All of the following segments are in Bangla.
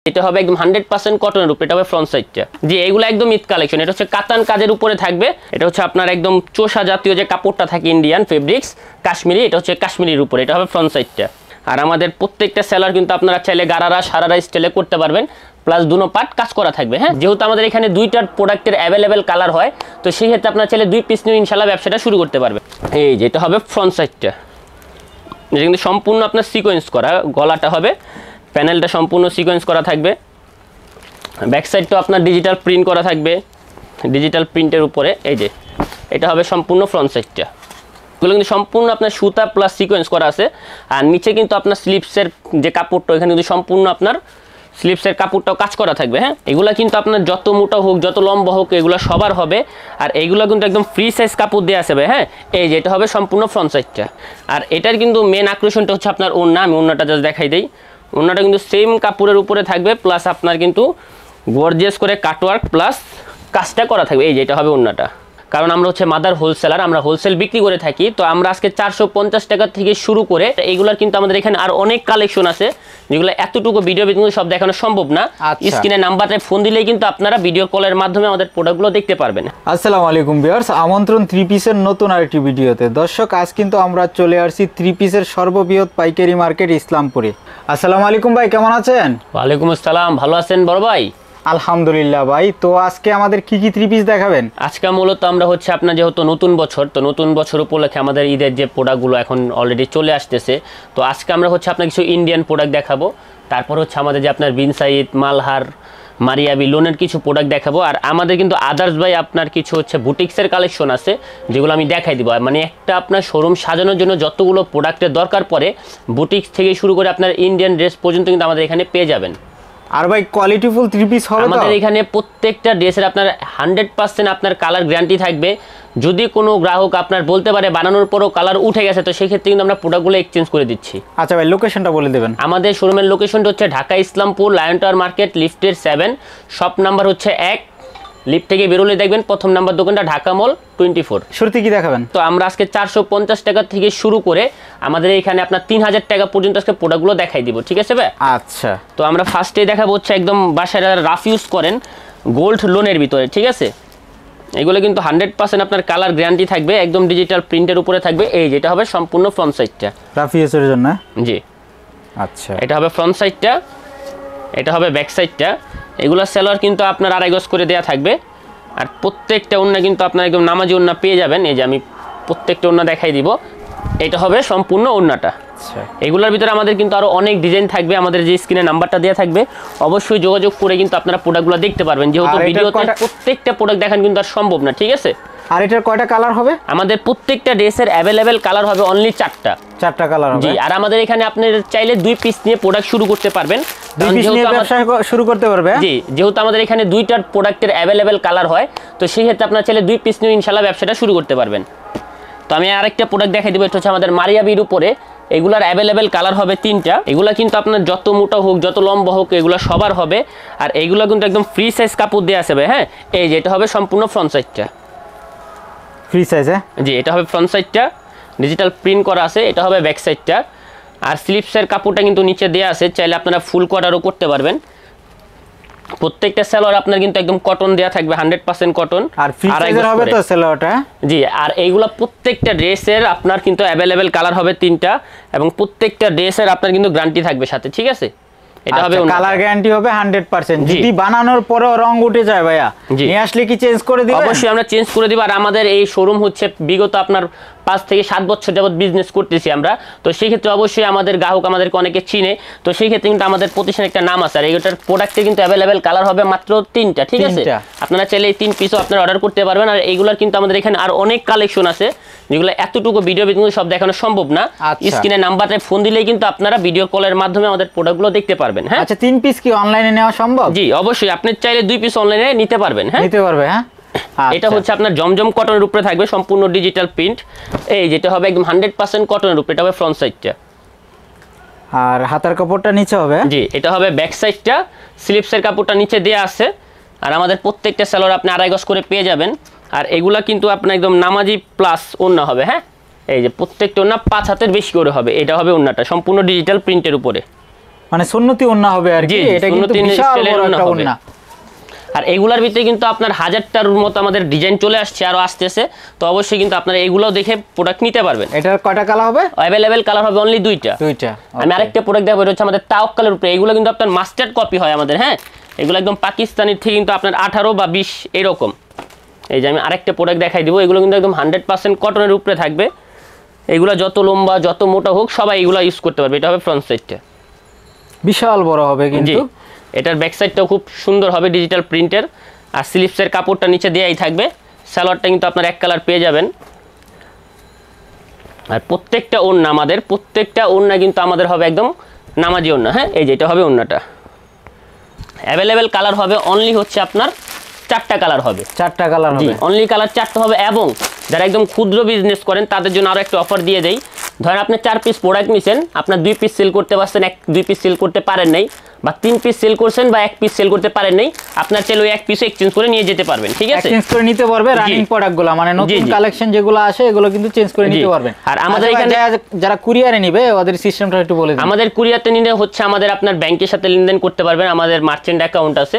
এটা হবে একদম 100% কটনের উপরে, এটা হবে ফ্রন্ট সাইডটা। জি, এগুলো একদম ঈদ কালেকশন। এটা হচ্ছে কাতান কাজের উপরে থাকবে। এটা হচ্ছে আপনার একদম চোষা জাতীয় যে কাপড়টা থাকে ইন্ডিয়ান ফেব্রিক্স কাশ্মীরি, এটা হচ্ছে কাশ্মীরির উপরে, এটা হবে ফ্রন্ট সাইডটা। আর আমাদের প্রত্যেকটা সেলার কিন্তু আপনারা চাইলে গারারা সারারা স্টাইলে করতে পারবেন, প্লাস দুনো পার্ট কাজ করা থাকবে। হ্যাঁ, যেহেতু আমাদের এখানে দুইটার প্রোডাক্টের অ্যাভেলেবেল কালার হয়, তো সেই ক্ষেত্রে আপনারা চাইলে 2 পিস নিয়ে ইনশাল্লাহ ব্যবসাটা শুরু করতে পারবেন। এই যে এটা হবে ফ্রন্ট সাইডটা, এটা কিন্তু সম্পূর্ণ আপনার সিকোয়েন্স করা। গলাটা হবে, প্যানেলটা সম্পূর্ণ সিকোয়েন্স করা থাকবে। ব্যাক সাইডটাও আপনার ডিজিটাল প্রিন্ট করা থাকবে, ডিজিটাল প্রিন্টের উপরে। এই যে এটা হবে সম্পূর্ণ ফ্রন্ট সাইডটা। এগুলো কিন্তু সম্পূর্ণ আপনার সুতা প্লাস সিকোয়েন্স করা আছে। আর নিচে কিন্তু আপনার স্লিপসের যে কাপড়টা, এখানে কিন্তু সম্পূর্ণ আপনার স্লিপসের কাপড়টাও কাজ করা থাকবে। হ্যাঁ, এগুলো কিন্তু আপনার যত মোটা হোক যত লম্বা হোক এগুলো সবার হবে। আর এইগুলো কিন্তু একদম ফ্রি সাইজ কাপড় দেওয়া আছে ভাই। হ্যাঁ, এই যে এটা হবে সম্পূর্ণ ফ্রন্ট সাইডটা। আর এটার কিন্তু মেন আকর্ষণটা হচ্ছে আপনার ওড়না। আমি ওড়নাটা জাস্ট দেখাই দিই। ওড়নাটা কিন্তু সেম কাপড়ের উপরে থাকবে, প্লাস আপনার কিন্তু গর্জিয়াস করে কাটওয়ার্ক প্লাস কাজটা করা থাকবে। এই যে এটা হবে ওড়নাটা। কারণ আমরা হচ্ছে মাদার হোলসেলার, আমরা হোলসেল বিক্রি করে থাকি। তো আমরা আজকে 450 টাকা থেকে শুরু করে এইগুলার কিন্তু আমাদের এখানে আর অনেক কালেকশন আছে, যেগুলো এতটুকু ভিডিও ভিতরে সব দেখানো সম্ভব না। স্ক্রিনে নাম্বারে ফোন দিলেই কিন্তু আপনারা ভিডিও কলের মাধ্যমে আমাদের প্রোডাক্টগুলো দেখতে পারবেন। আসসালামু আলাইকুম ভিউয়ার্স, আমন্ত্রণ 3 পিসের নতুন আরেকটি ভিডিওতে। দর্শক, আজ কিন্তু আমরা চলে আসছি 3 পিসের সর্ববৃহৎ পাইকারি মার্কেট ইসলামপুরে। আসসালামু আলাইকুম ভাই, কেমন আছেন? ওয়ালাইকুম আসসালাম, ভালো আছেন বড় ভাই? আলহামদুলিল্লাহ ভাই। তো আজকে আমাদের কি 3 পিস দেখাবেন? আজকে মূলত আমরা হচ্ছে আপনার যেহেতু নতুন বছর, তো নতুন বছর উপলক্ষে আমাদের ঈদের যে প্রোডাক্টগুলো এখন অলরেডি চলে আসতেছে, তো আজকে আমরা হচ্ছে আপনার কিছু ইন্ডিয়ান প্রোডাক্ট দেখাবো। তারপর হচ্ছে আমাদের যে আপনার বিন সাইদ, মালহার, মারিয়াবি লোনের কিছু প্রোডাক্ট দেখাবো। আর আমাদের কিন্তু আদার্স ভাই আপনার কিছু হচ্ছে বুটিক্সের কালেকশন আছে, যেগুলো আমি দেখাই দিব। মানে একটা আপনার শোরুম সাজানোর জন্য যতগুলো প্রোডাক্টের দরকার পড়ে, বুটিক্স থেকে শুরু করে আপনার ইন্ডিয়ান ড্রেস পর্যন্ত কিন্তু আমাদের এখানে পেয়ে যাবেন। আর ভাই কোয়ালিটিফুল 3 পিস হবে তো? আমাদের এখানে প্রত্যেকটা ড্রেসের আপনার 100% আপনার কালার গ্যারান্টি থাকবে। যদি কোনো গ্রাহক আপনার বলতে পারে বানানোর পরও কালার উঠে গেছে, তো সেই ক্ষেত্রে কিন্তু আমরা প্রোডাক্টগুলো এক্সচেঞ্জ করে দিচ্ছি। আচ্ছা ভাই, লোকেশনটা বলে দেবেন। আমাদের শোরুমের লোকেশনটা হচ্ছে Dhaka Islampur lion tower market, লিফটের 7, শপ নাম্বার হচ্ছে 1। লিফট থেকে বেরোলে দেখবেন প্রথম নাম্বার দোকানটা ঢাকা মল 24। শুরুতে কি দেখাবেন? তো আমরা আজকে 450 টাকা থেকে শুরু করে আমাদের এখানে আপনার 3000 টাকা পর্যন্ত আজকে প্রোডাক্টগুলো দেখাই দিব। ঠিক আছে ভাই? আচ্ছা, তো আমরা ফার্স্টে দেখাবো হচ্ছে একদম বাসায় রাফ ইউজ করেন গোল্ড লোনের ভিতরে। ঠিক আছে, এগুলো কিন্তু 100% আপনার কালার গ্যারান্টি থাকবে, একদম ডিজিটাল প্রিন্টের উপরে থাকবে। এই যেটা হবে সম্পূর্ণ ফ্রন্ট সাইডটা রাফ ইউজের জন্য। জি, আচ্ছা, এটা হবে ফ্রন্ট সাইডটা, এটা হবে ব্যাক সাইডটা। এগুলো সেলোয়ার কিন্তু আপনার 2.5 গজ করে দেওয়া থাকবে। আর প্রত্যেকটা ওড়না কিন্তু আপনার একদম নামাজি ওড়না পেয়ে যাবেন। এই যে আমি প্রত্যেকটা ওড়না দেখাই দিব। এটা হবে সম্পূর্ণ ওড়নাটা। এগুলোর ভিতরে আমাদের কিন্তু আরো অনেক ডিজাইন থাকবে। আমাদের যে স্ক্রিনে নাম্বারটা দেওয়া থাকবে, অবশ্যই যোগাযোগ করে কিন্তু আপনারা প্রোডাক্টগুলো দেখতে পারবেন, যেহেতু ভিডিওতে প্রত্যেকটা প্রোডাক্ট দেখান কিন্তু আর সম্ভব না। ঠিক আছে, আর এটার কয়টা কালার হবে? আমাদের প্রত্যেকটা ড্রেসের অ্যাভেলেবেল কালার হবে অনলি 4টা কালার হবে। জি, আর আমাদের এখানে আপনি চাইলে 2 পিস নিয়ে প্রোডাক্ট শুরু করতে পারবেন। 2 পিস নিয়ে ব্যবসা শুরু করতে পারবে? জি, যেহেতু আমাদের এখানে দুইটার প্রোডাক্টের অ্যাভেলেবেল কালার হয়, তো সেই ক্ষেত্রে আপনারা চাইলে 2 পিস নিয়ে ইনশাআল্লাহ ব্যবসাটা শুরু করতে পারবেন। তো আমি আরেকটা প্রোডাক্ট দেখাই দিব। এটা হচ্ছে আমাদের মারিয়াবির উপরে। এগুলার অ্যাভেলেবেল কালার হবে 3টা। এগুলা কিন্তু আপনার যত মোটা হোক যত লম্বা হোক এগুলো সবার হবে। আর এইগুলো কিন্তু একদম ফ্রি সাইজ কাপড় দেওয়া আছে ভাই। হ্যাঁ, এই যে এটা হবে সম্পূর্ণ ফ্রন্ট সাইডটা, ফ্রি সাইজে। জি, এটা হবে ফ্রন্ট সাইডটা, ডিজিটাল প্রিন্ট করা আছে। এটা হবে ব্যাক সাইডটা। আর স্লিপসের কাপড়টা কিন্তু নিচে দেওয়া আছে, চাইলে আপনারা ফুল কোয়ার্টারও করতে পারবেন। প্রত্যেকটা সেলোয়ার আপনার কিন্তু একদম কটন দেয়া থাকবে, 100% কটন। আর ফ্রি সাইজের হবে তো সেলোয়ারটা? জি, আর এইগুলা প্রত্যেকটা ড্রেসের আপনার কিন্তু অ্যাভেলেবেল কালার হবে 3টা, এবং প্রত্যেকটা ড্রেসের আপনার কিন্তু গ্যারান্টি থাকবে সাথে। ঠিক আছে, এটা হবে কালার গ্যারান্টি হবে 100%। যদি বানানোর পরেও রং উঠে যায় ভাইয়া, নিয়ে আসলে কি চেঞ্জ করে দিবেন? অবশ্যই আমরা চেঞ্জ করে দিব। আর আমাদের এই শোরুম হচ্ছে বিগত আপনার 5 থেকে 7 বছর যাবত বিজনেস করতেছি আমরা। তো সেই ক্ষেত্রে অবশ্যই আমাদের গ্রাহক আমাদেরকে অনেকে চিনে। তো সেই ক্ষেত্রে কিন্তু আমাদের প্রতিষ্ঠানে একটা নাম আছে। আর এইটার প্রোডাক্টে কিন্তু অ্যাভেলেবেল কালার হবে মাত্র 3টা। ঠিক আছে, আপনারা চাইলে এই 3 পিসও আপনারা অর্ডার করতে পারবেন। আর এইগুলোর কিন্তু আমাদের এখানে আর অনেক কালেকশন আছে, যেগুলো এতটুকু ভিডিও ভিতরে সব দেখানো সম্ভব না। স্ক্রিনে নাম্বারে ফোন দিলেই কিন্তু আপনারা ভিডিও কলের মাধ্যমে আমাদের প্রোডাক্টগুলো দেখতে পারবেন। হ্যাঁ, আচ্ছা, 3 পিস কি অনলাইনে নেওয়া সম্ভব? জি, অবশ্যই আপনি চাইলে 2 পিস অনলাইনে নিতে পারবেন। হ্যাঁ, নিতে পারবে। হ্যাঁ, এটা হচ্ছে আপনার জমজম কটনের উপরে থাকবে, সম্পূর্ণ ডিজিটাল প্রিন্ট। এই যেটা হবে একদম 100% কটনের উপরে, এটা হবে ফ্রন্ট সাইডটা। আর হাতার কাপড়টা নিচে হবে? জি, এটা হবে ব্যাক সাইডটা। স্লিপসের কাপড়টা নিচে দেওয়া আছে। আর আমাদের প্রত্যেকটা সেলোয়ার আপনি 2.5 গজ করে পেয়ে যাবেন। আর এগুলা কিন্তু আপনার একদম নামাজি প্লাস ওড়না হবে। হ্যাঁ, এই যে প্রত্যেকটা ওড়না 5 হাতের বেশি করে হবে। এটা হবে ওড়নাটা সম্পূর্ণ ডিজিটাল প্রিন্টের উপরে। মানে সুন্নতি ওন্না হবে আর কি, এটা কিন্তু বিশাল বড় একটা ওন্না। আর এগুলার ভিতরে কিন্তু আপনার 1000টার মতো আমাদের ডিজাইন চলে আসছে, আরো আসতেছে, তো অবশ্যই কিন্তু আপনারা এগুলোও দেখে প্রোডাক্ট নিতে পারবেন। এটার কয়টা কালার হবে? অ্যাভেলেবেল কালার হবে অনলি দুইটা। আমি আরেকটা প্রোডাক্ট দেখাবো, এটা হচ্ছে আমাদের তাওয়াক্কালের উপরে। এগুলো কিন্তু আপনার মাস্টার্ড কপি হয় আমাদের, হ্যাঁ, এগুলো একদম পাকিস্তানির থেকে কিন্তু আপনার 18 বা 20 এরকম। এই যে আমি আরেকটা প্রোডাক্ট দেখাই দিব, এগুলো কিন্তু একদম 100% কটনের উপরে থাকবে। এগুলো যত লম্বা যত মোটা হোক সবাই এগুলো ইউজ করতে পারবে। এটা হবে ফ্রন্ট সাইডটা, বিশাল বড় হবে কিন্তু। এটার ব্যাক সাইডটাও খুব সুন্দর হবে ডিজিটাল প্রিন্টের, আর স্লিপসের কাপড়টা নিচে দেয়াই থাকবে। সালোয়ারটা কিন্তু আপনার এক কালার পেয়ে যাবেন। আর প্রত্যেকটা ওড়না কিন্তু আমাদের হবে একদম নামাজি ওড়না, হ্যাঁ। এই যে এটা হবে ওড়নাটা, অ্যাভেলেবেল কালার হবে অনলি হচ্ছে আপনার 4টা কালার হবে। 4টা কালার হবে, অনলি কালার 4টা হবে। এবং যারা একদম ক্ষুদ্র বিজনেস করেন তাদের জন্য আরো একটা অফার দিয়ে দেই। ধরেন আপনি 4 পিস প্রোডাক্ট নিছেন, আপনার 2 পিস সেল করতে পারছেন, 2 পিস সেল করতে পারেন নাই, বা 3 পিস সেল করছেন বা 1 পিস সেল করতে পারেন নাই, আপনার চাইলে ওই 1 পিস এক্সচেঞ্জ করে নিয়ে যেতে পারবেন, ঠিক আছে? এক্সচেঞ্জ করে নিতে পারবে রানিং প্রোডাক্টগুলো, মানে নতুন কালেকশন যেগুলো আসে এগুলো কিন্তু চেঞ্জ করে নিতে পারবেন। আর আমাদের এখানে যারা কুরিয়ারে নেবে ওদের সিস্টেমটা একটু বলে দিন। আমাদের কুরিয়ারতে নিলে হচ্ছে আমাদের আপনার ব্যাংকের সাথে লেনদেন করতে পারবেন, আমাদের মার্চেন্ট অ্যাকাউন্ট আছে।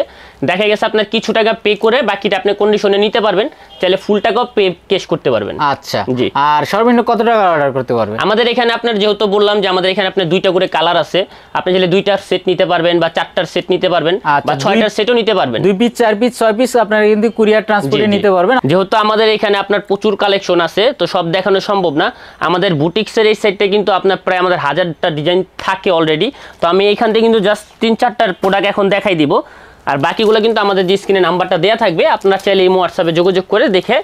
দেখা গেছে আপনার কিছু টাকা পে করে বাকিটা আপনি কন্ডিশনে নিতে পারবেন, চাইলে ফুল টাকাও পে ক্যাশ করতে পারবেন। আচ্ছা, জি। আর সর্বনিম্ন কত টাকা অর্ডার করতে পারবেন? আমাদের এখানে আপনার যেহেতু বললাম যে আমাদের এখানে আপনার 2টা করে কালার আছে, আপনি চাইলে 2টার সেট নিতে পারবেন বা 4টার সেট নিতে পারবেন বা 6টার সেটও নিতে পারবেন। 2 পিস 4 পিস 6 পিস আপনারা কিন্তু কুরিয়ার ট্রান্সপোর্টে নিতে পারবেন। যেহেতু আমাদের এখানে আপনার প্রচুর কালেকশন আছে, তো সব দেখানো সম্ভব না। আমাদের বুটিক্সের এই সাইডটা কিন্তু আপনার প্রায় আমাদের 1000টা ডিজাইন থাকে অলরেডি। তো আমি এইখান থেকে কিন্তু জাস্ট 3-4টার প্রোডাক্ট এখন দেখাই দিব, আর বাকিগুলো কিন্তু আমাদের যে স্ক্রিনে নাম্বারটা দেওয়া থাকবে, আপনারা চাইলে এই হোয়াটসঅ্যাপে যোগাযোগ করে দেখে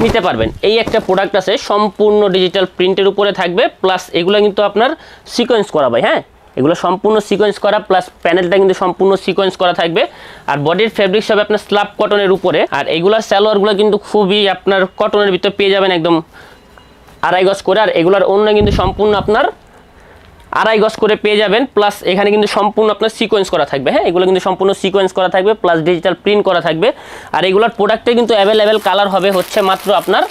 নিতে পারবেন। এই একটা প্রোডাক্ট আছে সম্পূর্ণ ডিজিটাল প্রিন্টের উপরে থাকবে, প্লাস এগুলো কিন্তু আপনার সিকোয়েন্স করা ভাই, হ্যাঁ, এগুলো সম্পূর্ণ সিকোয়েন্স করা, প্লাস প্যানেলটা কিন্তু সম্পূর্ণ সিকোয়েন্স করা থাকবে। আর বডির ফেব্রিক্স হবে আপনার স্ল্যাব কটনের উপরে। আর এগুলার সালোয়ারগুলো কিন্তু খুবই আপনার কটনের ভিতরে পেয়ে যাবেন একদম 2.5 গজ করে। আর এগুলার অন্য কিন্তু সম্পূর্ণ আপনার 2.5 গজ করে পেয়ে যাবেন, প্লাস এখানে কিন্তু সম্পূর্ণ আপনার সিকোয়েন্স করা থাকবে, হ্যাঁ, এগুলো কিন্তু সম্পূর্ণ সিকোয়েন্স করা থাকবে, প্লাস ডিজিটাল প্রিন্ট করা থাকবে। আর এগুলার প্রোডাক্টে কিন্তু অ্যাভেলেবেল কালার হবে হচ্ছে মাত্র আপনার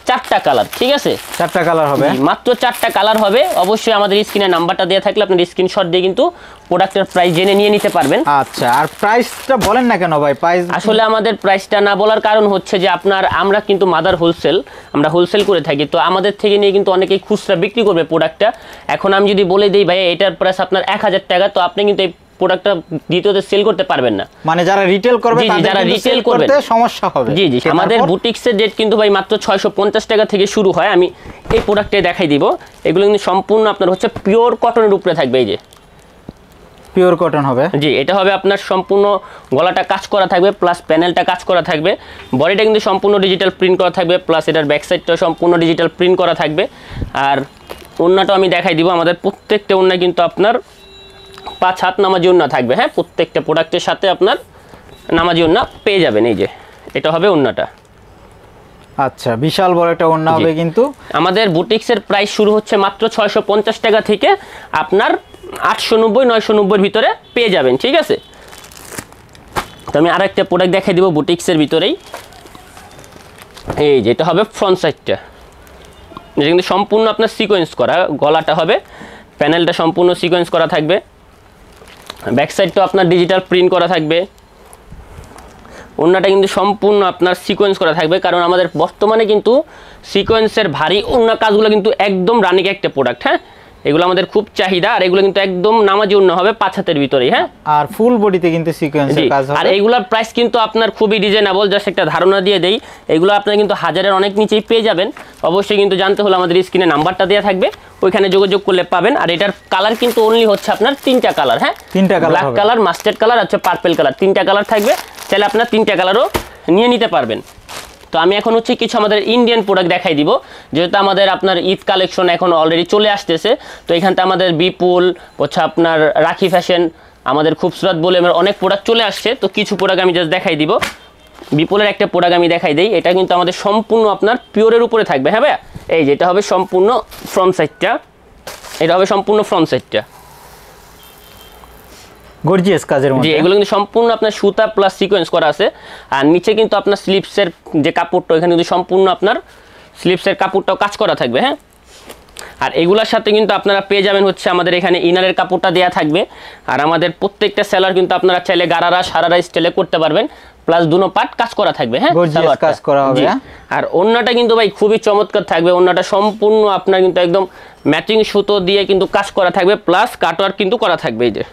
4টা কালার, ঠিক আছে? 4টা কালার হবে, মাত্র 4টা কালার হবে। অবশ্যই আমাদের স্ক্রিনে নাম্বারটা দেওয়া থাকলে আপনার স্ক্রিনশট দিয়ে কিন্তু প্রোডাক্টের প্রাইস জেনে নিয়ে নিতে পারবেন। আচ্ছা, আর প্রাইসটা বলেন না কেন ভাই? প্রাইস আসলে আমাদের প্রাইসটা না বলার কারণ হচ্ছে যে আমরা কিন্তু মাদার হোলসেল, আমরা হোলসেল করে থাকি, তো আমাদের থেকে নিয়ে কিন্তু অনেকেই খুচরা বিক্রি করবে প্রোডাক্টটা। এখন আমি যদি বলে দিই ভাই এটার প্রাইস আপনার 1000 টাকা, তো আপনি কিন্তু এই প্রোডাক্টটা দ্বিতীয়তে সেল করতে পারবেন না। মানে যারা রিটেল করবে যারা রিটেল করতে সমস্যা হবে। জি জি, আমাদের বুটিক্সের রেট কিন্তু ভাই মাত্র 650 টাকা থেকে শুরু হয়। আমি এই প্রোডাক্টে দেখাই দিব, এগুলো কিন্তু সম্পূর্ণ আপনার হচ্ছে পিওর কটনের উপরে থাকবে। এই যে পিওর কটন হবে, জি, এটা হবে আপনার সম্পূর্ণ গলাটা কাজ করা থাকবে, প্লাস প্যানেলটা কাজ করা থাকবে, বডিটা কিন্তু সম্পূর্ণ ডিজিটাল প্রিন্ট করা থাকবে, প্লাস এটার ব্যাক সাইডটাও সম্পূর্ণ ডিজিটাল প্রিন্ট করা থাকবে। আর ওড়নাটা আমি দেখাই দিব, আমাদের প্রত্যেকটা ওড়না কিন্তু আপনার 5 হাত নামাজি ওড়না থাকবে, হ্যাঁ, প্রত্যেকটা প্রোডাক্টের সাথে আপনার নামাজি ওড়না পেয়ে যাবেন। এই যে এটা হবে ওড়নাটা। আচ্ছা, বিশাল বড় একটা ওড়না হবে কিন্তু। আমাদের বুটিক্সের প্রাইস শুরু হচ্ছে মাত্র 650 টাকা থেকে আপনার 890-990 ভিতরে পেয়ে যাবেন, ঠিক আছে? তো আমি আরেকটা প্রোডাক্ট দেখাই দিব বুটিক্সের ভিতরেই। এই যে এটা হবে ফ্রন্ট সাইডটা, এটা কিন্তু সম্পূর্ণ আপনার সিকোয়েন্স করা, গলাটা হবে, প্যানেলটা সম্পূর্ণ সিকোয়েন্স করা থাকবে, ব্যাক সাইডটা আপনার ডিজিটাল প্রিন্ট করা থাকবে, ওড়নাটা কিন্তু সম্পূর্ণ আপনার সিকোয়েন্স করা থাকবে। কারণ আমাদের বর্তমানে কিন্তু সিকোয়েন্সের ভারী ওড়না কাজগুলো কিন্তু একদম রানিং একটা প্রোডাক্ট, হ্যাঁ, এগুলো আমাদের খুব চাহিদা। আর এগুলো কিন্তু একদম নামাজি ওড়না হবে 5 হাতের ভিতরেই, হ্যাঁ, আর ফুল বডিতে কিন্তু সিকোয়েন্সের কাজ হবে। আর এগুলোর প্রাইস কিন্তু আপনার খুবই রিজনেবল, জাস্ট একটা ধারণা দিয়ে দেই, এগুলো আপনারা কিন্তু 1000-এর অনেক নিচেই পেয়ে যাবেন। অবশ্যই কিন্তু জানতে হলে আমাদের স্ক্রিনে নাম্বারটা দেওয়া থাকবে, ওইখানে যোগাযোগ করলে পাবেন। আর এটার কালার কিন্তু অনলি হচ্ছে আপনার 3টা কালার, হ্যাঁ, 3টা colour, black colour, mustard colour, হচ্ছে পার্পল কালার, 3টা কালার থাকবে, তাহলে আপনার 3টা কালারও নিয়ে নিতে পারবেন। তো আমি এখন হচ্ছে কিছু আমাদের ইন্ডিয়ান প্রোডাক্ট দেখাই দিব, যেহেতু আমাদের আপনার ঈদ কালেকশন এখন অলরেডি চলে আসতেছে। তো এখানতে আমাদের বিপুল হচ্ছে আপনার রাখি ফ্যাশন, আমাদের খুবসুরত বলে আমার অনেক প্রোডাক্ট চলে আসছে। তো কিছু প্রোডাক্ট আমি জাস্ট দেখাই দিব। বিপুলের একটা প্রোডাক্ট আমি দেখাই দিই, এটা কিন্তু আমাদের সম্পূর্ণ আপনার পিওরের উপরে থাকবে, হ্যাঁ ভাইয়া। এই যে এটা হবে সম্পূর্ণ ফ্রন্ট সাইডটা, এটা হবে সম্পূর্ণ ফ্রন্ট সাইডটা, গর্জিয়াস কাজের মধ্যে। জি, এগুলো কিন্তু সম্পূর্ণ আপনার সুতা প্লাস সিকোয়েন্স করা আছে। আর নিচে কিন্তু আপনার স্লিপসের যে কাপড়টা, এখানে কিন্তু সম্পূর্ণ আপনার স্লিপসের কাপড়টাও কাজ করা থাকবে, হ্যাঁ। আর এগুলোর সাথে কিন্তু আপনারা পেয়ে যাবেন হচ্ছে আমাদের এখানে ইনারের কাপড়টা দেওয়া থাকবে। আর আমাদের প্রত্যেকটা সেলার কিন্তু আপনারা চাইলে গারারা সারারা স্টাইলে করতে পারবেন, প্লাস দুনো পার্ট কাজ করা থাকবে। হ্যাঁ, কাজ করা হবে। আর ওন্নাটা কিন্তু ভাই খুবই চমৎকার থাকবে। ওন্নাটা সম্পূর্ণ আপনার কিন্তু একদম ম্যাচিং সুতো দিয়ে কিন্তু কাজ করা থাকবে, প্লাস কাটওয়ার্ক কিন্তু করা থাকবে। এই যে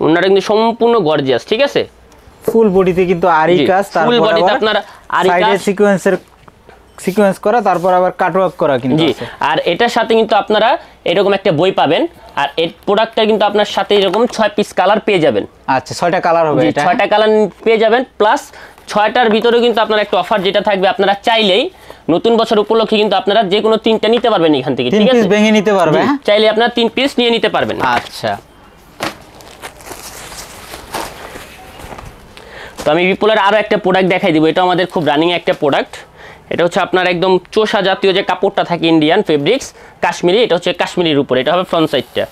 ওন্নাটা কিন্তু সম্পূর্ণ গর্জিয়াস, ঠিক আছে। ফুল বডিতে কিন্তু আরি কাজ, ফুল বডিতে আপনার আরি কাজ, সিকোয়েন্স করা, তারপর আবার কাটওয়ার্ক করা কিন্তু আছে। আর এটার সাথে কিন্তু আপনারা এরকম একটা বই পাবেন। আর এই প্রোডাক্টটা কিন্তু আপনার সাথে এরকম 6 পিস কালার পেয়ে যাবেন। আচ্ছা, 6টা কালার হবে এটা? 6টা কালার পেয়ে যাবেন, প্লাস 6টার ভিতরেও কিন্তু আপনার একটা অফার যেটা থাকবে, আপনারা চাইলেই নতুন বছর উপলক্ষে কিন্তু আপনারা যে কোনো 3টা নিতে পারবেন এখান থেকে, ঠিক আছে। 3 পিস ভেঙে নিতে পারবে, চাইলে আপনারা 3 পিস নিয়ে নিতে পারবেন। আচ্ছা, তো আমি বিপুলের আরো একটা প্রোডাক্ট দেখাই দিব। এটা আমাদের খুব রানিং একটা প্রোডাক্ট। এটা হচ্ছে আপনার একদম চোষা জাতীয় যে কাপড়টা থাকে ইন্ডিয়ান ফেব্রিক্স কাশ্মীরি, এটা হচ্ছে কাশ্মীরির উপরে। এটা হবে ফ্রন্ট সাইডটা,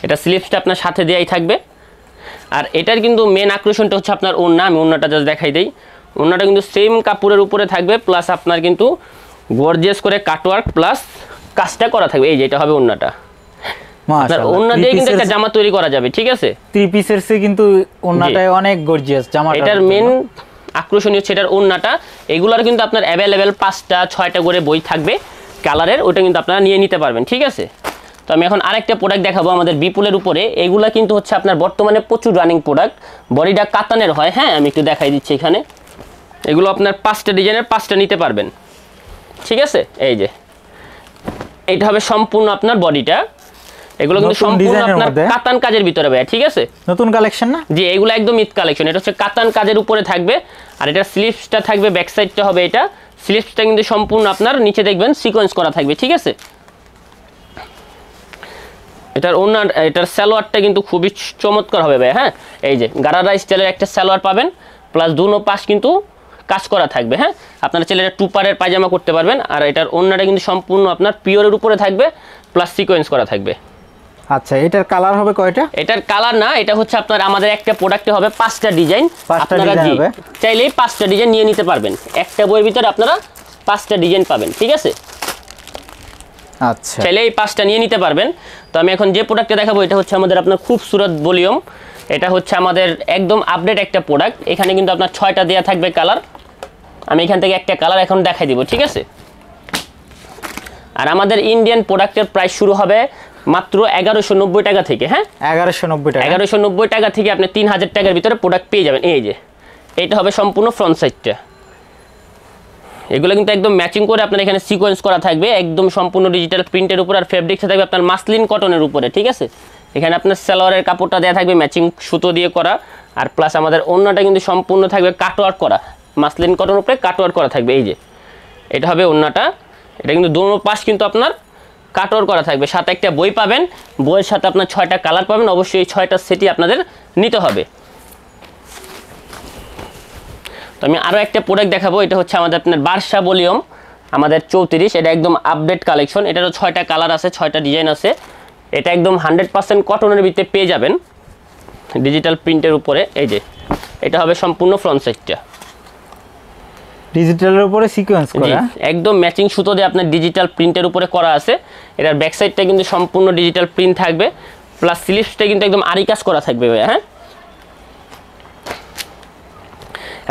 এটা স্লিভসটা আপনার সাথে দেওয়াই থাকবে। আর এটার কিন্তু মেন আকর্ষণটা হচ্ছে আপনার ওড়না। আমি ওড়নাটা জাস্ট দেখাই দিই। ওড়নাটা কিন্তু সেম কাপড়ের উপরে থাকবে, প্লাস আপনার কিন্তু গর্জিয়াস করে কাটওয়ার্ক প্লাস কাজটা করা থাকবে। এই যে এটা হবে ওড়নাটা। মাশাআল্লাহ, ওড়না দিয়ে কিন্তু একটা জামা তৈরি করা যাবে, ঠিক আছে। 3 পিসের সে কিন্তু ওড়নাটাই অনেক গর্জিয়াস জামাটা। এটার মেন আকর্ষণীয় হচ্ছে এটার ওড়নাটা। এগুলার কিন্তু আপনার অ্যাভেলেবেল 5টা 6টা করে বই থাকবে কালারের, ওটা কিন্তু আপনারা নিয়ে নিতে পারবেন, ঠিক আছে। তো আমি এখন আরেকটা প্রোডাক্ট দেখাবো আমাদের বিপুলের উপরে। এগুলা কিন্তু হচ্ছে আপনার বর্তমানে প্রচুর রানিং প্রোডাক্ট, বডিটা কাতানের হয়। হ্যাঁ, আমি একটু দেখাই দিচ্ছি এখানে। এগুলো আপনার 5টা ডিজাইনের 5টা নিতে পারবেন, ঠিক আছে। এই যে এটা হবে সম্পূর্ণ আপনার বডিটা। এগুলো কিন্তু সম্পূর্ণ আপনার কাতান কাজের ভিতরে ভাই, ঠিক আছে। নতুন কালেকশন না? জি, এগুলো একদম ঈদ কালেকশন। এটা হচ্ছে কাতান কাজের উপরে থাকবে। আর এটা স্লিভসটা থাকবে, ব্যাক সাইডটা হবে এটা। স্লিভসটা কিন্তু সম্পূর্ণ আপনার নিচে দেখবেন সিকোয়েন্স করা থাকবে, ঠিক আছে। এটার ওনার এটার সালোয়ারটা কিন্তু খুবই চমৎকার হবে ভাই। হ্যাঁ, এই যে গারারা স্টাইলের একটা সালোয়ার পাবেন, প্লাস দুনো পাশ কিন্তু কাজ করা থাকবে। হ্যাঁ, আপনারা চাইলে এটা টুপারের পায়জামা করতে পারবেন। আর এটার ওন্নাটা কিন্তু সম্পূর্ণ আপনার পিওরের উপরে থাকবে, প্লাস সিকোয়েন্স করা থাকবে। আচ্ছা, এটার কালার হবে কয়টা? এটার কালার না, এটা হচ্ছে আপনার আমাদের একটা প্রোডাক্টে হবে 5টা ডিজাইন। আপনারা চাইলেই 5টা ডিজাইন নিয়ে নিতে পারবেন। একটা বইয়ের ভিতরে আপনারা 5টা ডিজাইন পাবেন, ঠিক আছে। আচ্ছা, চাইলে এই 5টা নিয়ে নিতে পারবেন। তো আমি এখন যে প্রোডাক্টটা দেখাবো এটা হচ্ছে আমাদের আপনার খুবসুরত ভলিউম। এটা হচ্ছে আমাদের একদম আপডেট একটা প্রোডাক্ট। এখানে কিন্তু আপনার 6টা দেওয়া থাকবে কালার। আমি এখান থেকে একটা কালার এখন দেখাই দিব, ঠিক আছে। আর আমাদের ইন্ডিয়ান প্রোডাক্টের প্রাইস শুরু হবে মাত্র 1190 টাকা থেকে। হ্যাঁ, 1190 টাকা থেকে আপনি 3000 টাকার ভিতরে প্রোডাক্ট পেয়ে যাবেন। এই যে এটা হবে সম্পূর্ণ ফ্রন্ট সাইডটা। এগুলো কিন্তু একদম ম্যাচিং করে আপনার এখানে সিকোয়েন্স করা থাকবে, একদম সম্পূর্ণ ডিজিটাল প্রিন্টের উপর। আর ফেব্রিক্সে থাকবে আপনার মাসলিন কটনের উপরে, ঠিক আছে। এখানে আপনার সালোয়ারের কাপড়টা দেওয়া থাকবে ম্যাচিং সুতো দিয়ে করা। আর প্লাস আমাদের ওড়নাটা কিন্তু সম্পূর্ণ থাকবে কাটওয়ার্ক করা, মাসলিন কটনের উপরে কাটওয়ার্ক করা থাকবে। এই যে এটা হবে ওড়নাটা। এটা কিন্তু দোনো পাশ কিন্তু আপনার কাটওয়ার্ক করা থাকবে। সাথে একটা বই পাবেন, বইয়ের সাথে আপনার 6টা কালার পাবেন। অবশ্যই এই 6টা সেটই আপনাদের নিতে হবে। তো আমি আরও একটা প্রোডাক্ট দেখাবো। এটা হচ্ছে আমাদের আপনার বার্সা ভলিউম আমাদের 34। এটা একদম আপডেট কালেকশন। এটারও 6টা কালার আছে, 6টা ডিজাইন আছে। এটা একদম 100% কটনের ভিতরে পেয়ে যাবেন, ডিজিটাল প্রিন্টের উপরে। এই যে এটা হবে সম্পূর্ণ ফ্রন্ট সাইডটা, ডিজিটালের উপরে সিকোয়েন্স করা, একদম ম্যাচিং সুতো দিয়ে আপনার ডিজিটাল প্রিন্টের উপরে করা আছে। এটার ব্যাক সাইডটা কিন্তু সম্পূর্ণ ডিজিটাল প্রিন্ট থাকবে, প্লাস স্লিভসটা কিন্তু একদম আরি কাজ করা থাকবে ভাই। হ্যাঁ,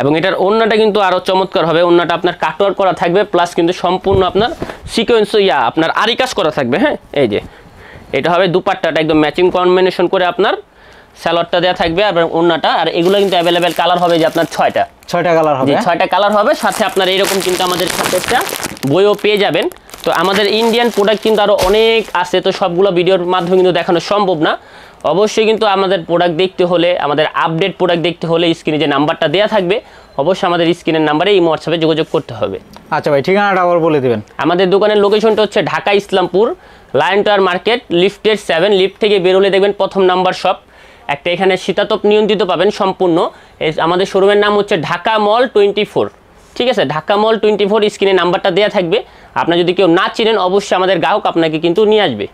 এবং এটার ওড়নাটা কিন্তু আরও চমৎকার হবে। ওড়নাটা আপনার কাটওয়ার্ক করা থাকবে, প্লাস কিন্তু সম্পূর্ণ আপনার সিকোয়েন্স আপনার আরি কাজ করা থাকবে। হ্যাঁ, এই যে এটা হবে দুপাট্টাটা একদম ম্যাচিং কম্বিনেশন করে আপনার সালোয়ারটা দেওয়া থাকবে এবং ওড়নাটা। আর এগুলো কিন্তু অ্যাভেলেবেল কালার হবে যে আপনার 6টা কালার হবে। 6টা কালার হবে। সাথে আপনার এইরকম কিন্তু আমাদের সাথে একটা বইও পেয়ে যাবেন। তো আমাদের ইন্ডিয়ান প্রোডাক্ট কিন্তু আরও অনেক আছে, তো সবগুলো ভিডিওর মাধ্যমে কিন্তু দেখানো সম্ভব না। অবশ্যই কিন্তু আমাদের প্রোডাক্ট দেখতে হলে, আমাদের আপডেট প্রোডাক্ট দেখতে হলে স্ক্রিনে যে নাম্বারটা দেওয়া থাকবে, অবশ্যই আমাদের স্ক্রিনের নাম্বারে এই হোয়াটসঅ্যাপে যোগাযোগ করতে হবে। আচ্ছা ভাই, ঠিকানাটা আবার বলে দেবেন। আমাদের দোকানের লোকেশনটা হচ্ছে Dhaka Islampur lion tower market, লিফটের 7। লিফট থেকে বেরোলে দেখবেন প্রথম নাম্বার শপ একটা, এখানে শীতাতপ নিয়ন্ত্রিত পাবেন সম্পূর্ণ। আমাদের শোরুমের নাম হচ্ছে ঢাকা মল 24, ঠিক আছে। ঢাকা মল 24 স্ক্রিনে নাম্বারটা দেওয়া থাকবে। আপনার যদি কেউ না চিনেন, অবশ্যই আমাদের গ্রাহক আপনাকে কিন্তু নিয়ে আসবে।